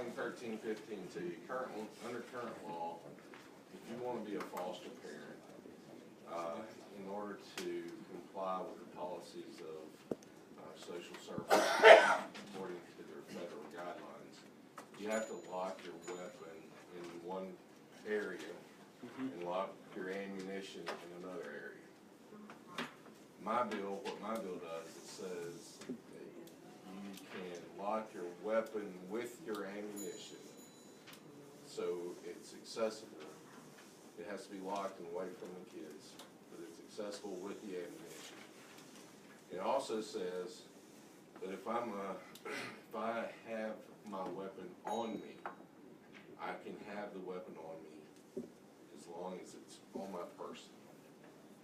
explain 1315 to you. Under current law, if you want to be a foster parent, in order to comply with the policies of social services according to their federal guidelines, you have to lock your weapon in one area and lock your ammunition in another area. What my bill does, it says that you can lock your weapon with your ammunition so it's accessible. It has to be locked and away from the kids, but it's accessible with the ammunition. It also says that if I have my weapon on me, I can have the weapon on me as long as it's on my person.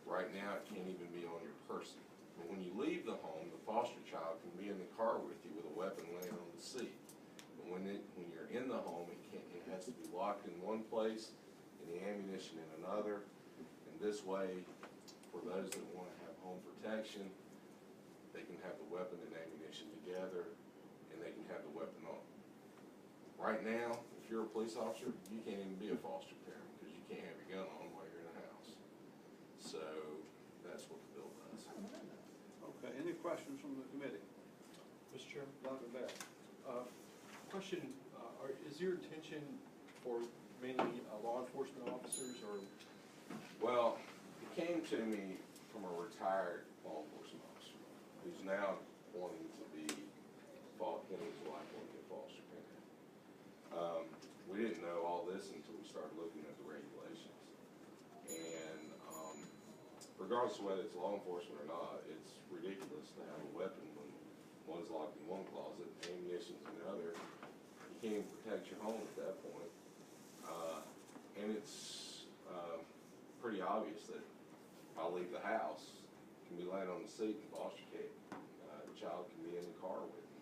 Right now, it can't even be on your person. But when you leave the home, the foster child can be in the car with you with a weapon laying on the seat. But when you're in the home, it has to be locked in one place and the ammunition in another. And this way, for those that want to have home protection, they can have the weapon and ammunition together, and they can have the weapon on. Right now, if you're a police officer, you can't even be a foster parent because you can't have your gun on while you're in the house. So that's what the bill does. Okay, any questions from the committee? Mr. Chairman? Dr. Bass. Question, is your intention for mainly law enforcement officers or? Well, it came to me from a retired law enforcement officer who's now wanting to be, him and his wife wanting to be a foster parent. We didn't know all this until we started looking at the regulations. And regardless of whether it's law enforcement or not, it's ridiculous to have a weapon when one's locked in one closet, ammunition's in the other. You can't even protect your home at that point. And it's pretty obvious that I'll leave the house, can be laying on the seat in foster care. The child can be in the car with me.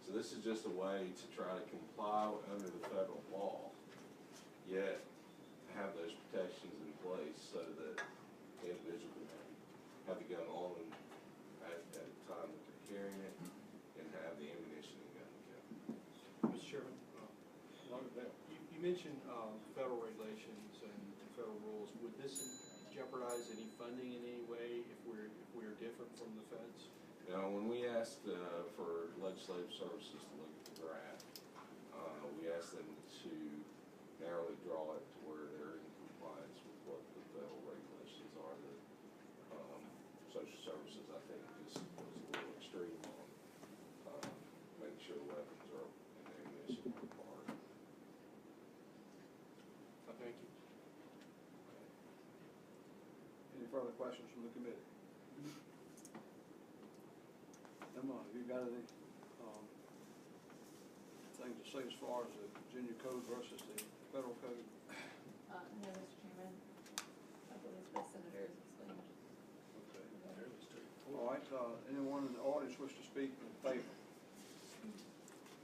So this is just a way to try to comply under the federal law, yet have those protections in place so that the individual can have the gun on them at the time that they're carrying it and have the ammunition and gun together. Mr. Chairman, you mentioned federal regulations and federal rules. Would this jeopardize any funding in any way if we're different from the feds? Now, when we asked for legislative services to look at the draft, we asked them to narrowly draw it to where they're in compliance with what the federal regulations are. That social services, I think, just was a little extreme on making sure the weapons are and the ammunition are required. Thank you. Any further questions from the committee? Emma, have you got any things to say as far as the Virginia code versus the federal code? No, Mr. Chairman. I believe the senator has explained. Okay. All right, anyone in the audience wish to speak in favor?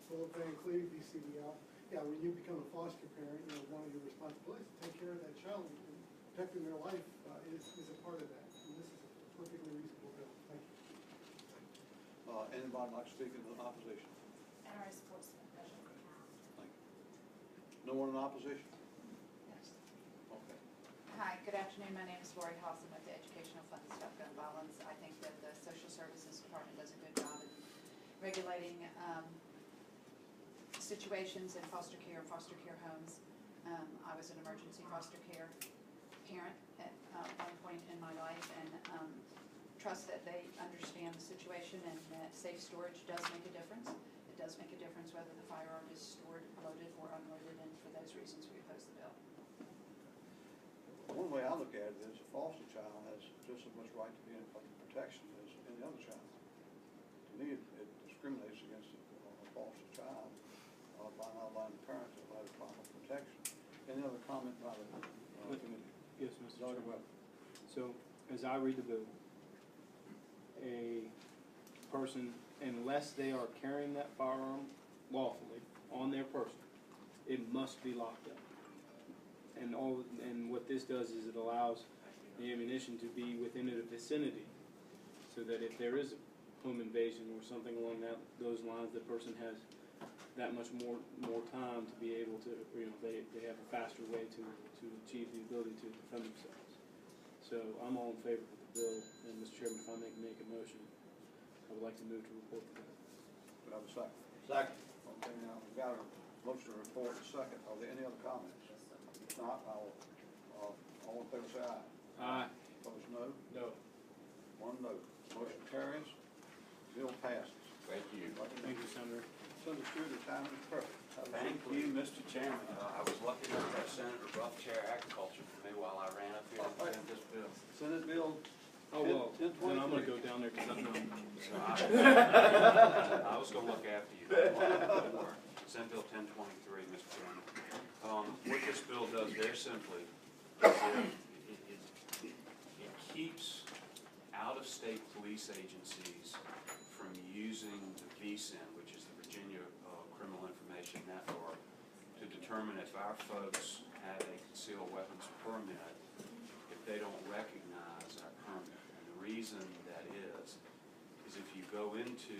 Philip Van Cleve, DCBL. Yeah, when you become a foster parent, one of your responsibilities is to take care of that child. And protecting their life is a part of that. And this is a perfectly reasonable bill. Thank you. Anybody like to speak in opposition? NRA supports the measure. Thank you. No one in opposition? Yes. Okay. Hi, good afternoon. My name is Lori Hawson with the Educational Fund to Stop Gun Violence. I think that the Social Services Department does a good job in regulating situations in foster care homes. I was an emergency foster care parent at one point in my life, and trust that they understand the situation and that safe storage does make a difference. It does make a difference whether the firearm is stored, loaded, or unloaded, and for those reasons we oppose the bill. One way I look at it is a foster child has just as much right to be in public protection as any other child. To me, it discriminates against a foster child by not allowing the parent to allow proper protection. Any other comment by the committee? Yes, Mr. Chairman. So, as I read the bill, a person, unless they are carrying that firearm lawfully on their person, it must be locked up. And what this does is it allows the ammunition to be within a vicinity, so that if there is a home invasion or something along those lines, the person has that much more time to be able to, they have a faster way to achieve the ability to defend themselves. So I'm all in favor of the bill, and Mr. Chairman, if I may make a motion, I would like to move to report the bill. Do I have a second? Second. Okay, now, we've got a motion to report a second. Are there any other comments? If not, all in favor say aye. Aye. Opposed, no. No. One no. Motion carries. Bill passes. Thank you. Thank you, Senator. Senator Stewart, your timing is perfect. Thank you, Mr. Chairman. I was lucky enough to have Senator Ruff chair agriculture for me while I ran up here to defend this bill. Senate Bill Oh, well, 1023. then I'm gonna go down there, because I'm not. So I was gonna look after you. Don't worry. Senate Bill 1023, Mr. Chairman. What this bill does very simply, it keeps out-of-state police agencies from using the VSIN, which is the Virginia Criminal Information Network, to determine if our folks have a concealed weapons permit if they don't recognize our permit. And the reason that is if you go into,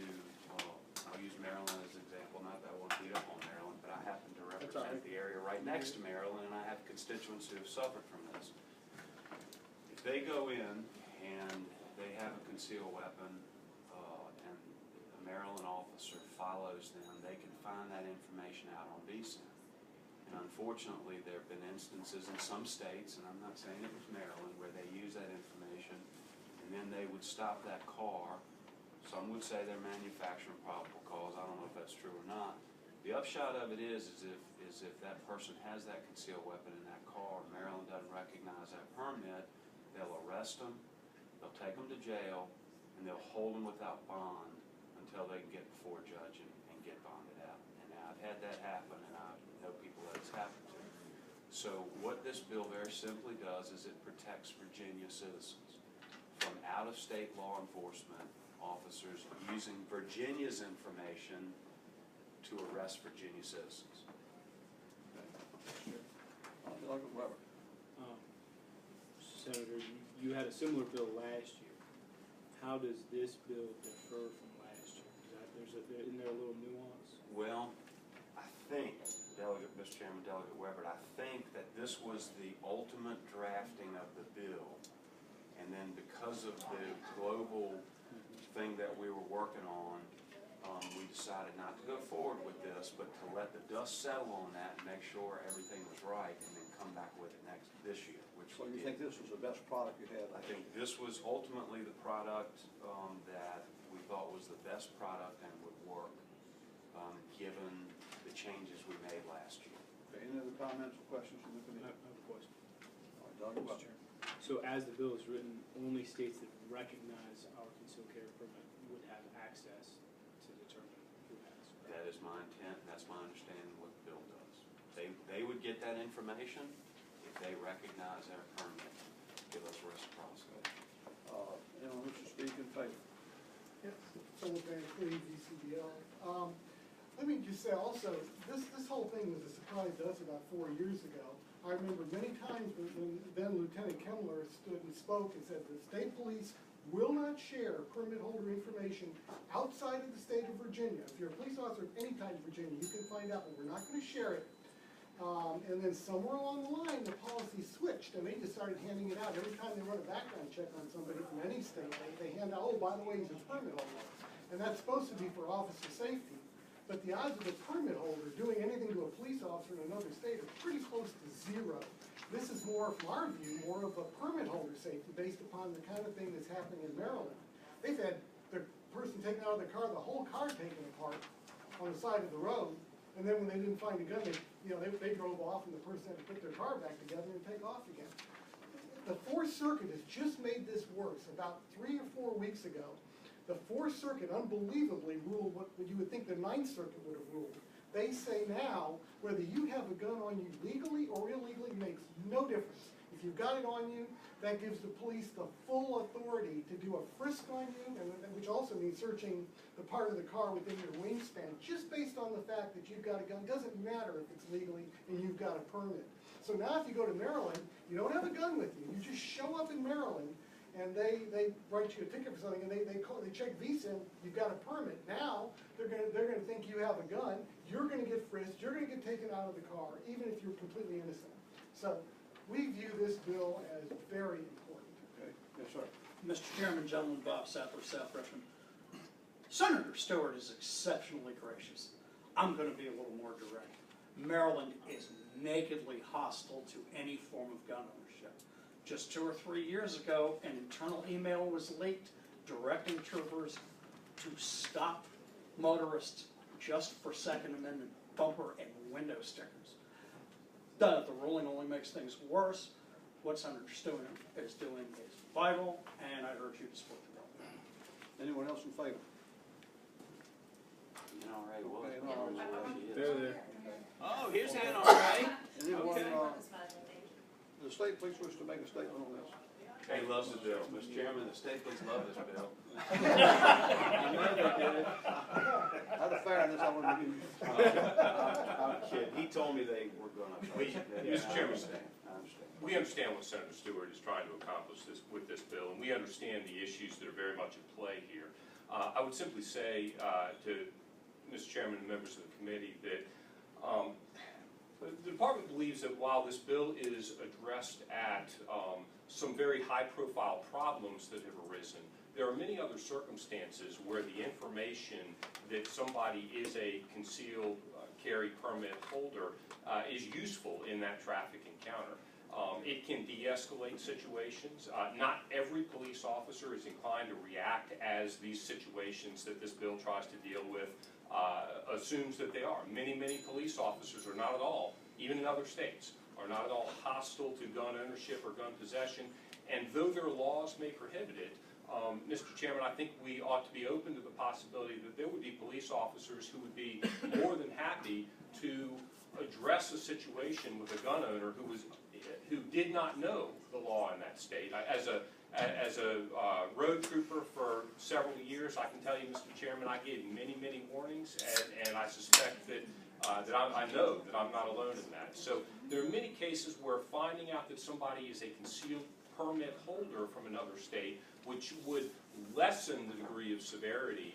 I'll use Maryland as an example, not that I want to beat up on Maryland, but I happen to represent the area right next to Maryland, and I have constituents who have suffered from this. If they go in and they have a concealed weapon, and a Maryland officer follows them, they can find that information out on VSIN. And unfortunately, there have been instances in some states, and I'm not saying it was Maryland, where they use that information, and then they would stop that car. Some would say they're manufacturing probable cause. I don't know if that's true or not. The upshot of it is if that person has that concealed weapon in that car, Maryland doesn't recognize that permit, they'll arrest them, they'll take them to jail, and they'll hold them without bond until they can get before a judge and get bonded out. And I've had that happen, and I know people that it's happened to. So what this bill very simply does is it protects Virginia citizens from out-of-state law enforcement officers using Virginia's information to arrest Virginia citizens. Delegate Weber. Senator, you had a similar bill last year. How does this bill differ from last year? Isn't there a little nuance? Well, I think, Mr. Chairman, Delegate Weber, I think that this was the ultimate drafting of the bill. And then because of the global thing that we were working on, we decided not to go forward with this, but to let the dust settle on that and make sure everything was right, and then come back with it this year, which So we you did. think this was the best product you had? I think this was ultimately the product that we thought was the best product and would work, given the changes we made last year. Okay, any other comments or questions from the I committee? have a question. All right, Delegate Weber. So as the bill is written, only states that recognize our concealed carry permit would have access to determine who has. That is my intent, and that's my understanding of what the bill does. They would get that information if they recognize our permit, give us reciprocity. Anyone wish to speak in favor? Yes, Philip Van Cleve, VCBL. Let me just say also, this whole thing was a surprise to us about 4 years ago. I remember many times when then Lieutenant Kemmler stood and spoke and said the state police will not share permit holder information outside of the state of Virginia. If you're a police officer of any kind of Virginia, you can find out, but we're not going to share it. And then somewhere along the line, the policy switched, and they just started handing it out. Every time they run a background check on somebody from any state, they hand out, oh, by the way, he's a permit holder. And that's supposed to be for officer safety. But the odds of a permit holder doing anything to a police officer in another state are pretty close to zero. This is more, from our view, more of a permit holder safety based upon the kind of thing that's happening in Maryland. They've had the person taken out of the car, the whole car taken apart on the side of the road, and then when they didn't find a gun, they drove off and the person had to put their car back together and take off again. The Fourth Circuit has just made this worse. About 3 or 4 weeks ago, the Fourth Circuit unbelievably ruled what you would think the Ninth Circuit would have ruled. They say now, whether you have a gun on you legally or illegally makes no difference. If you've got it on you, that gives the police the full authority to do a frisk on you, which also means searching the part of the car within your wingspan, just based on the fact that you've got a gun. It doesn't matter if it's legally and you've got a permit. So now if you go to Maryland, you don't have a gun with you. You just show up in Maryland, and they write you a ticket for something, and they check VSIN, you've got a permit. Now, they're gonna think you have a gun, you're gonna get frisked, you're gonna get taken out of the car, even if you're completely innocent. So, we view this bill as very important. Okay, yes, sir. Mr. Chairman, gentlemen, Bob Sattler, South Richmond. Senator Stewart is exceptionally gracious. I'm gonna be a little more direct. Maryland is nakedly hostile to any form of gun ownership. Just 2 or 3 years ago, an internal email was leaked directing troopers to stop motorists just for Second Amendment bumper and window stickers. The ruling only makes things worse. What Senator Stewart is doing is vital, and I urge you to support the bill. Anyone else in favor? NRA was. Okay, I don't know NRA. where she is. They're there. Oh, here's NRA. Anyone, Okay. the state police wish to make a statement on this? They love the bill. Mr. Chairman, the state police love this bill. I know they did. Out of fairness, I want to give you. I'm kidding. He told me they were gonna. Mr. Chairman, I understand. we understand what Senator Stewart is trying to accomplish with this bill, and we understand the issues that are very much at play here. I would simply say to Mr. Chairman and members of the committee that the department believes that while this bill is addressed at some very high-profile problems that have arisen, there are many other circumstances where the information that somebody is a concealed carry permit holder is useful in that traffic encounter. It can de-escalate situations. Not every police officer is inclined to react as these situations that this bill tries to deal with assumes that they are. Many police officers are not at all, even in other states, are not at all hostile to gun ownership or gun possession. And though their laws may prohibit it, Mr. Chairman, I think we ought to be open to the possibility that there would be police officers who would be more than happy to address a situation with a gun owner who did not know the law in that state. As a road trooper for several years, I can tell you, Mr. Chairman, I gave many warnings, and I suspect that I know that I'm not alone in that. So there are many cases where finding out that somebody is a concealed permit holder from another state, which would lessen the degree of severity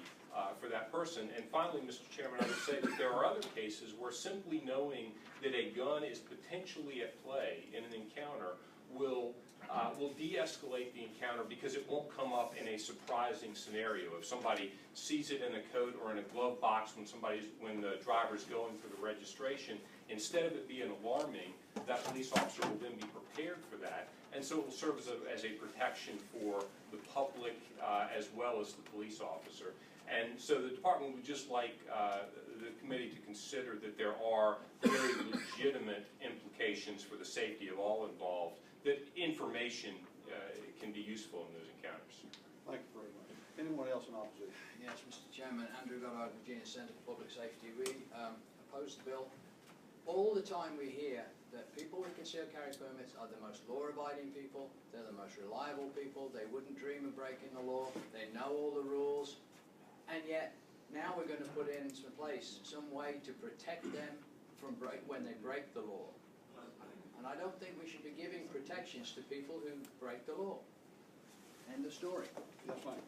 for that person. And finally, Mr. Chairman, I would say that there are other cases where simply knowing that a gun is potentially at play in an encounter will de-escalate the encounter because it won't come up in a surprising scenario. If somebody sees it in a coat or in a glove box when the driver's going for the registration, instead of it being alarming, that police officer will then be prepared for that. And so it will serve as a protection for the public as well as the police officer. And so the department would just like the committee to consider that there are very legitimate implications for the safety of all involved, that information can be useful in those encounters. Thank you very much. Anyone else in opposition? Yes, Mr. Chairman, Andrew Goddard, Virginia Centre for Public Safety. We oppose the bill. All the time we hear that people with concealed carry permits are the most law-abiding people, they're the most reliable people, they wouldn't dream of breaking the law, they know all the rules, and yet now we're going to put in some way to protect them from when they break the law. And I don't think we should be giving protections to people who break the law. End of story. Yes, ma'am.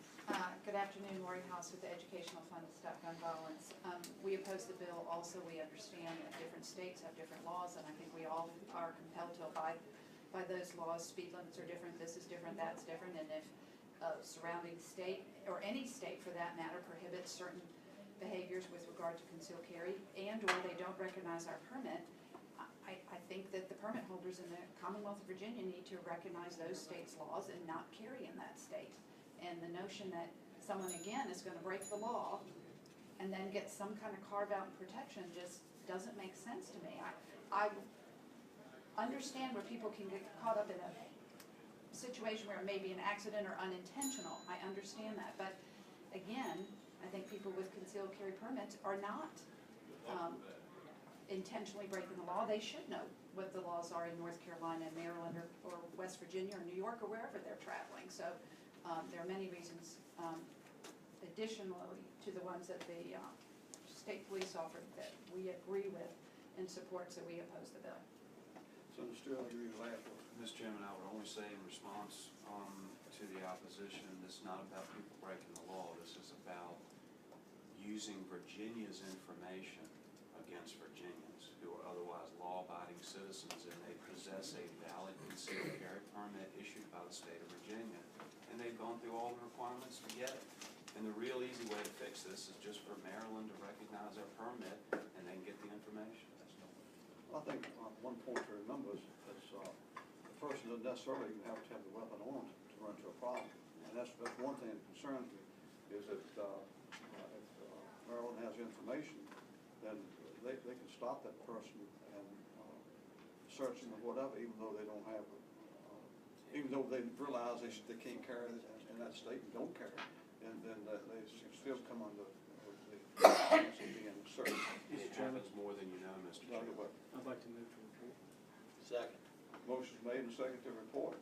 Good afternoon, Lori House with the Educational Fund to Stop Gun Violence. We oppose the bill. Also, we understand that different states have different laws, and I think we all are compelled to abide by those laws. Speed limits are different, this is different, that's different, and if a surrounding state, or any state for that matter, prohibits certain behaviors with regard to concealed carry, and or they don't recognize our permit, I think that the permit holders in the Commonwealth of Virginia need to recognize those states' laws and not carry in that state. And the notion that someone, again, is going to break the law and then get some kind of carve-out protection just doesn't make sense to me. I understand where people can get caught up in a situation where it may be an accident or unintentional. I understand that. But, again, I think people with concealed carry permits are not intentionally breaking the law. They should know what the laws are in North Carolina and Maryland or West Virginia or New York or wherever they're traveling. So there are many reasons additionally to the ones that the state police offered that we agree with and support, so we oppose the bill. Senator Steele, I'll give you the last one. Mr. Chairman, I would only say in response to the opposition, this is not about people breaking the law. This is about using Virginia's information against Virginians who are otherwise law-abiding citizens, and they possess a valid concealed carry permit issued by the state of Virginia, and they've gone through all the requirements to get it. And the real easy way to fix this is just for Maryland to recognize their permit, and they can get the information. I think one point to remember is the person doesn't necessarily even have to have the weapon on to run into a problem. And that's one thing that concerns me, is that if Maryland has information, then they can stop that person and search them or whatever, even though they don't have, even though they realize they can't carry it in that state and don't carry it, and then they still come under the chance of being searched. It happens more than you know, Mr. Chairman. I'd like to move to report. Second. Motion's made and seconded to report.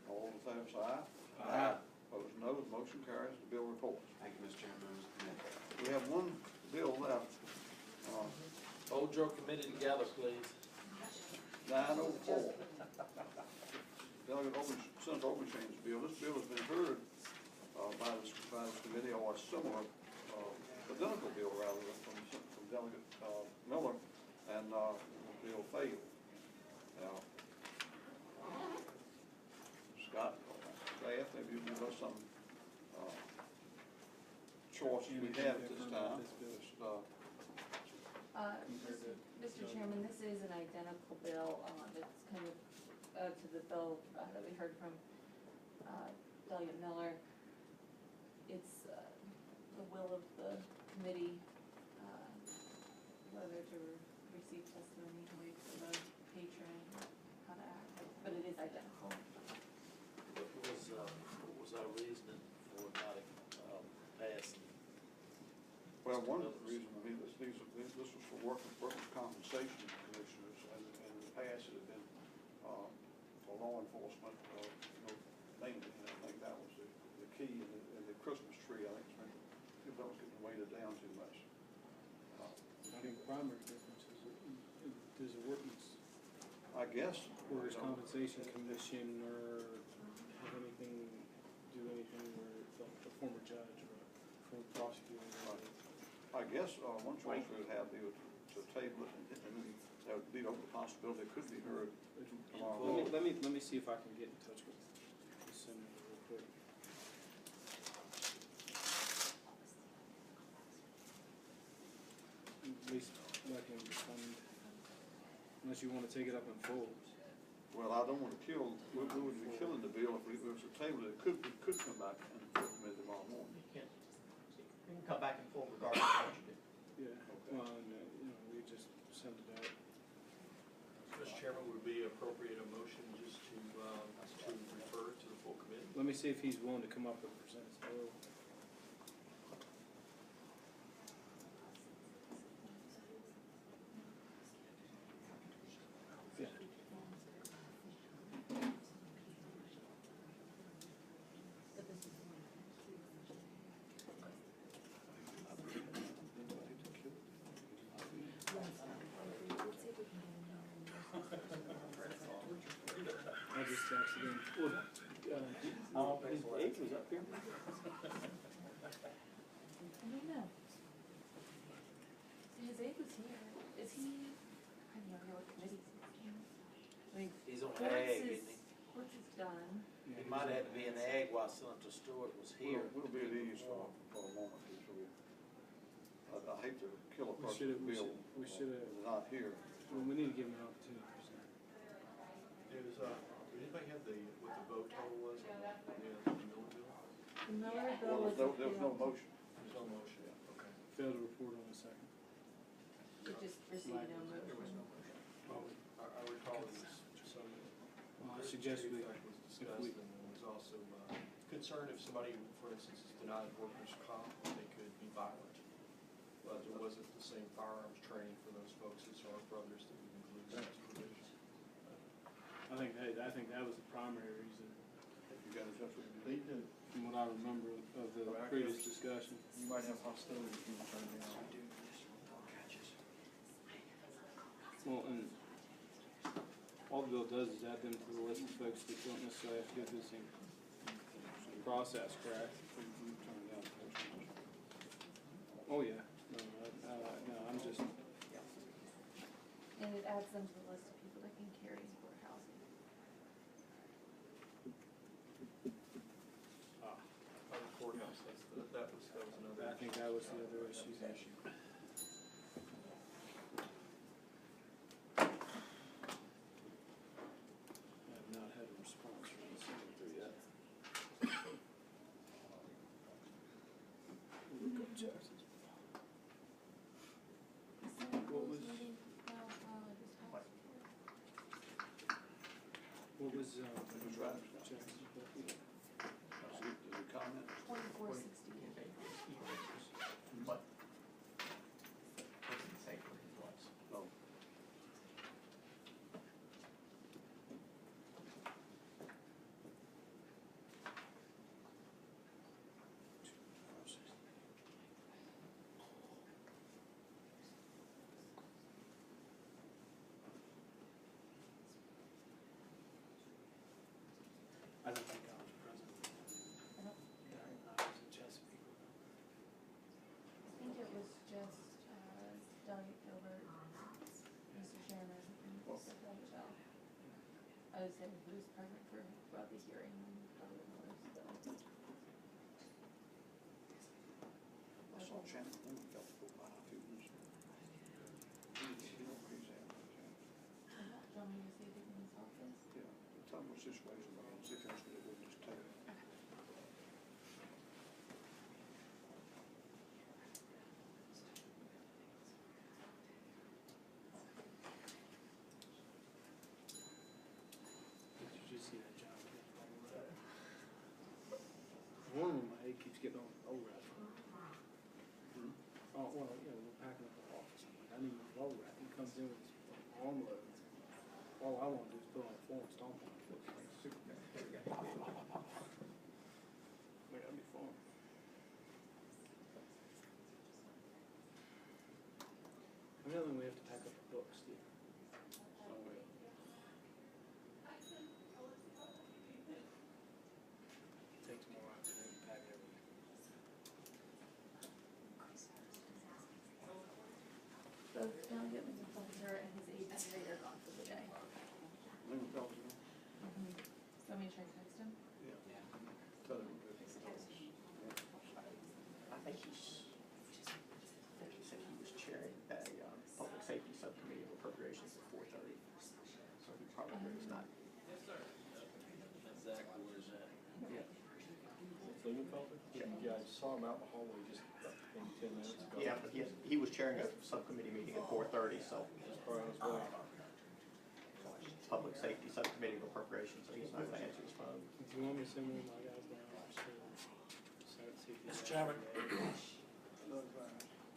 All in favor say aye. Aye. Opposed, no. The motion carries. The bill reports. Thank you, Mr. Chairman, members of the committee. We have one bill left. Hold your committee together, please. 904. Senator Obenshain's bill. This bill has been heard by this committee, or a similar, identical bill rather, from Delegate Miller, and the bill failed. Now, Scott, staff, maybe you give us some choices we have at this time. Mr. Chairman, this is an identical bill, it's kind of, to the bill that we heard from, Delegate Miller. It's, the will of the committee, whether to receive testimony, wait for the patron, how to act, but it is identical. What was our reasoning for not passing? Well, one of the reasons, I mean, this was for workers' compensation commissioners, and in the past it had been for law enforcement, mainly, and I think that was the key, and the Christmas tree, I think, that was getting weighted down too much. I think the primary difference is there's a workers' I guess. Workers' Compensation Commission or have anything, do anything where a former judge or a former prosecutor. I guess one choice we would have to table it, and that would lead over the possibility it could be heard tomorrow. Let me see if I can get in touch with the senator real quick. At least let him respond, unless you want to take it up in full. Well, I don't want to kill, we wouldn't be killing the bill if we was to table it. It could come back and committee tomorrow morning. You can come back and full regardless of what you do. Yeah, well, and, we just send it out. Mr. Chairman, would it be appropriate a motion just to refer to the full committee? Let me see if he's willing to come up and present his bill. I just accidentally, his age was up here. I don't know. See, his aide was here. Is he, I don't know what committee he's in. I mean, He's on courts ag, is, isn't he? courts is done. He might have had to be in ag while Senator Stewart was here. We'll be at ease for a moment. I hate to kill a We person should've- bill we should've- not here. Well, we need to give him an opportunity to present. Did anybody have what the vote total was on the Miller bill? The Miller bill Well, was there was no appealed. motion. There's no motion, okay. Failed to report on the second. We just received no There was no motion. motion. I recall there was some. Well, I suggest we, Fact was if discussed, we, and there was also concern if somebody, for instance, is denied workers' comp, they could be violent. But there wasn't the same firearms training for those folks as our brothers that would include in this provision. I think that was the primary reason, You got in touch with me? They do. from what I remember of the previous discussion. You might have hostility to the attorney now. Well, and all the bill does is add them to the list of folks that don't necessarily have to go through the same process, correct? Oh, yeah, no, I'm just, And it adds them to the list of people that can carry for housing. On the courthouse, that was another. I think that was the other issue. I have not had a response from the senator yet. Look up Jackson's. What was, right. Jackson's? Is it comment? 2468. But, doesn't say where he was. No. I don't think I was present. I don't- I was in Chesapeake. I think it was just, Doug Gilbert, Mr. Chairman, and Mr. Michelle. I was saying who was present throughout the hearing and Doug Miller, so. I saw Shannon Lemon go by a few minutes ago. He don't crazy out there, Shannon. Do you want me to see if he's in his office? Yeah, tell me what situation, but I'll see if there's gonna be just tell you. Did you just see that John? One of them, my head keeps getting on ORAD. Oh, well, you know, we're packing up the office. I'm like, I need my ORAD. He comes in with his arm load. All I want to do is put on a floor and stomp on it. It's like Superman. Like, that'd be fun. Another thing, we have to pack up the books, Steve. Takes more afternoon to pack everything. Both Delegate Mr. Fulter and his aide are gone for the day. Lemon fell to me. So let me try to text him. Yeah. Tell him. I think he said he was chairing a, public safety subcommittee of appropriations at 4:30. So he probably is not. Exactly where is that? Yeah. Lingenfelter? Yeah. Yeah, I saw him out in the hallway just maybe 10 minutes ago. Yeah, but he was chairing a subcommittee meeting at 4:30, so. Just probably on his way. Public safety subcommittee of appropriations, so he's not gonna answer his phone. Do you want me to send one of my guys down? So let's see if he's Mr. Chairman.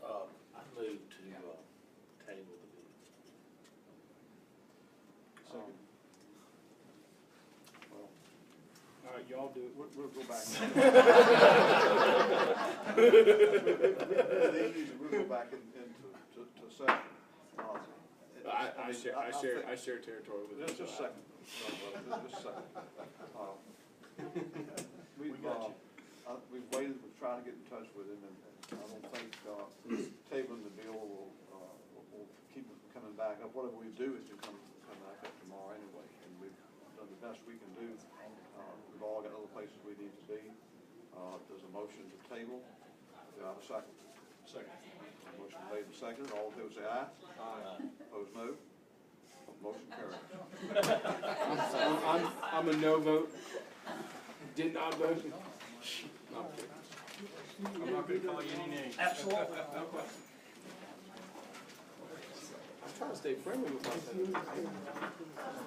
Uh, I move to, table the meeting. Second. Well, All right, y'all do it. we'll go back. We'll go back into session. I share territory with Just a second. Just a second. We've waited, we've tried to get in touch with him, and I don't think, tabling the bill will keep it coming back up. Whatever we do is to come back up tomorrow anyway, and we've done the best we can do. We've all got other places we need to be. There's a motion to table. Do I have a second? Second. Motion made and seconded. All in favor say aye. Aye. Opposed, no. Motion carried. I'm a no vote. Did not vote. No, I'm kidding. I'm not gonna call you any names. Absolutely. I'm trying to stay friendly with my